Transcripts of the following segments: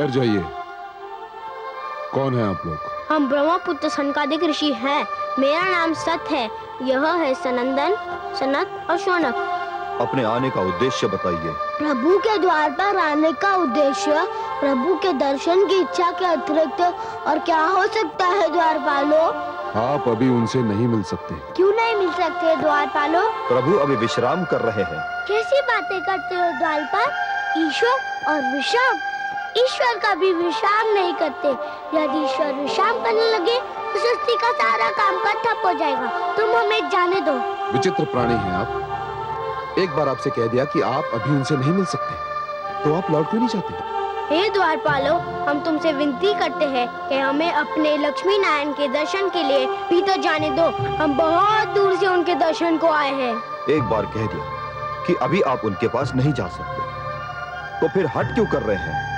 ठहर जाइए। कौन है आप लोग? हम ब्रह्मपुत्र सनकादिक ऋषि हैं। मेरा नाम सत है। यह है सनंदन, सनत और शौनक। अपने आने का उद्देश्य बताइए। प्रभु के द्वार पर आने का उद्देश्य प्रभु के दर्शन की इच्छा के अतिरिक्त और क्या हो सकता है द्वारपालो? आप अभी उनसे नहीं मिल सकते। क्यों नहीं मिल सकते द्वारपालो? प्रभु अभी विश्राम कर रहे हैं। कैसी बातें करते हो द्वारपाल? ईश्वर और विश्राम? ईश्वर कभी विश्राम नहीं करते। यदि ईश्वर विश्राम करने लगे तो सृष्टि का सारा काम ठप हो जाएगा। तुम हमें जाने दो। विचित्र प्राणी हैं आप। एक बार आपसे कह दिया कि आप अभी उनसे नहीं मिल सकते, तो आप लौट क्यों नहीं जाते? हे द्वारपालो, हम तुमसे विनती करते हैं कि हमें अपने लक्ष्मी नारायण के दर्शन के लिए भीतर जाने दो। हम बहुत दूर से उनके दर्शन को आए हैं। एक बार कह दिया कि अभी आप उनके पास नहीं जा सकते, तो फिर हट क्यों कर रहे हैं?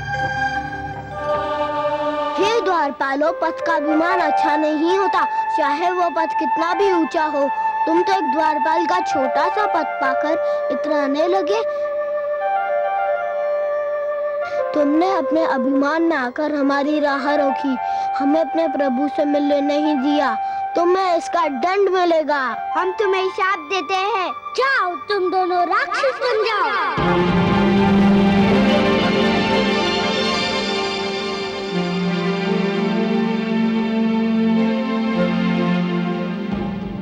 हे द्वारपालो, पथ का विमान अच्छा नहीं होता, चाहे वो पथ कितना भी ऊंचा हो। तुम तो एक द्वारपाल का छोटा सा पथ पाकर इतराने लगे। तुमने अपने अभिमान में आकर हमारी राह रोकी, हमें अपने प्रभु से मिलने नहीं दिया। तुम्हें इसका दंड मिलेगा। हम तुम्हें शाप देते हैं। जाओ, तुम दोनों राक्षस बन जाओ।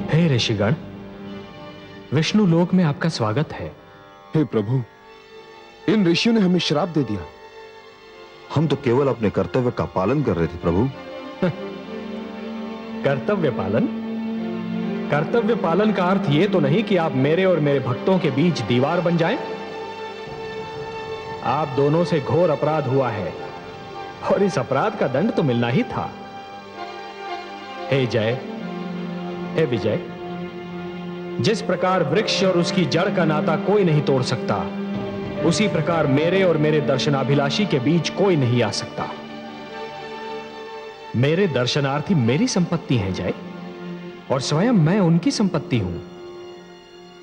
हे ऋषिगण, विष्णु लोक में आपका स्वागत है। हे प्रभु, इन ऋषियों ने हमें श्राप दे दिया। हम तो केवल अपने कर्तव्य का पालन कर रहे थे प्रभु। कर्तव्य पालन? कर्तव्य पालन का अर्थ यह तो नहीं कि आप मेरे और मेरे भक्तों के बीच दीवार बन जाएं। आप दोनों से घोर अपराध हुआ है और इस अपराध का दंड तो मिलना ही था। हे जय, हे विजय, जिस प्रकार वृक्ष और उसकी जड़ का नाता कोई नहीं तोड़ सकता, उसी प्रकार मेरे और मेरे दर्शनाभिलाषी के बीच कोई नहीं आ सकता। मेरे दर्शनार्थी मेरी संपत्ति हैं जय, और स्वयं मैं उनकी संपत्ति हूं।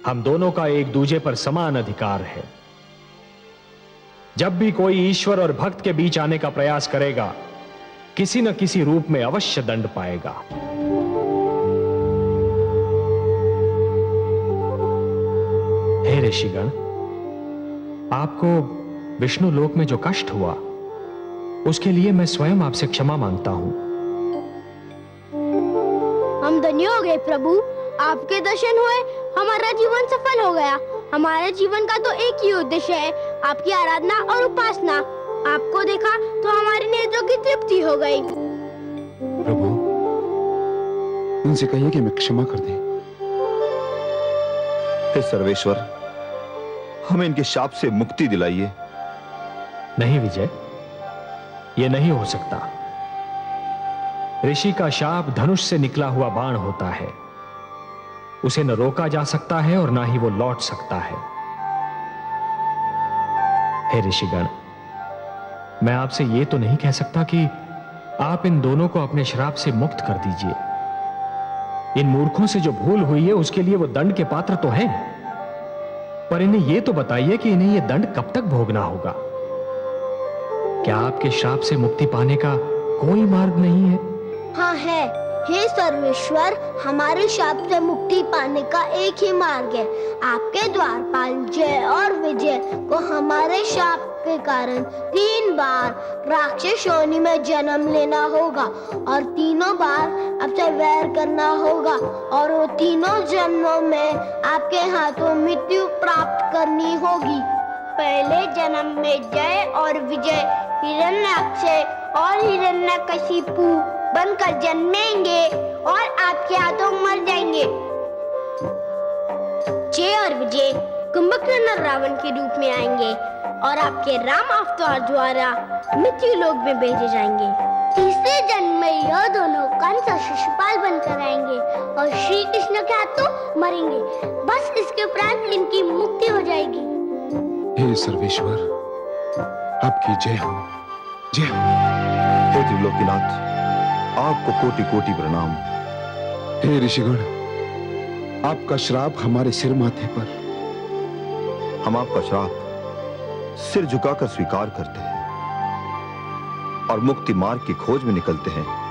हम दोनों का एक दूजे पर समान अधिकार है। जब भी कोई ईश्वर और भक्त के बीच आने का प्रयास करेगा, किसी न किसी रूप में अवश्य दंड पाएगा। हे ऋषिगण, आपको विष्णु लोक में जो कष्ट हुआ, उसके लिए मैं स्वयं आपसे क्षमा मांगता हूं। हम धन्य हो गए प्रभु, आपके दर्शन हुए, हमारा जीवन सफल हो गया। हमारे जीवन का तो एक ही उद्देश्य है, आपकी आराधना और उपासना। आपको देखा तो हमारी नेत्रों की तृप्ति हो गई। प्रभु, उनसे कहिए कि मैं क्षमा कर दें। हे सर्वेश्वर, हमें इनके शाप से मुक्ति दिलाइए। नहीं विजय, यह नहीं हो सकता। ऋषि का शाप धनुष से निकला हुआ बाण होता है। उसे न रोका जा सकता है और ना ही वो लौट सकता है। हे ऋषिगण, मैं आपसे यह तो नहीं कह सकता कि आप इन दोनों को अपने श्राप से मुक्त कर दीजिए। इन मूर्खों से जो भूल हुई है उसके लिए वो दंड के पात्र तो हैं, पर इन्हें यह तो बताइए कि इन्हें यह दंड कब तक भोगना होगा। क्या आपके श्राप से मुक्ति पाने का कोई मार्ग नहीं है? हाँ है। हे सर्वेश्वर, हमारे शाप से मुक्ति पाने का एक ही मार्ग है। आपके द्वारपाल जय और विजय को हमारे शाप के कारण 3 बार राक्षस योनि में जन्म लेना होगा और तीनों बार आपसे वैर करना होगा, और वो तीनों जन्मों में आपके हाथों मृत्यु प्राप्त करनी होगी। पहले जन्म में जय और विजय हिरण्याक्ष और हिरण्यकशिपु बनकर जन्मेंगे और आपके हाथों मर जाएंगे। जय और विजय कुंभकर्ण और रावण के रूप में आएंगे और आपके राम अवतार द्वारा मृत्यु लोक में भेजे जाएंगे। तीसरे जन्म में यह दोनों कंस और शिशुपाल बनकर आएंगे और श्री कृष्ण के हाथों मरेंगे। बस इसके उपरांत इनकी मुक्ति हो जाएगी। हे सर्वेश्वर, आपकी जय हो, जय हो। हे त्रिलोकीनाथ, आपको कोटि कोटि प्रणाम। हे ऋषिगण, आपका श्राप हमारे सिर माथे पर। हम आपका श्राप सिर झुकाकर स्वीकार करते हैं। और मुक्ति मार्ग की खोज में निकलते हैं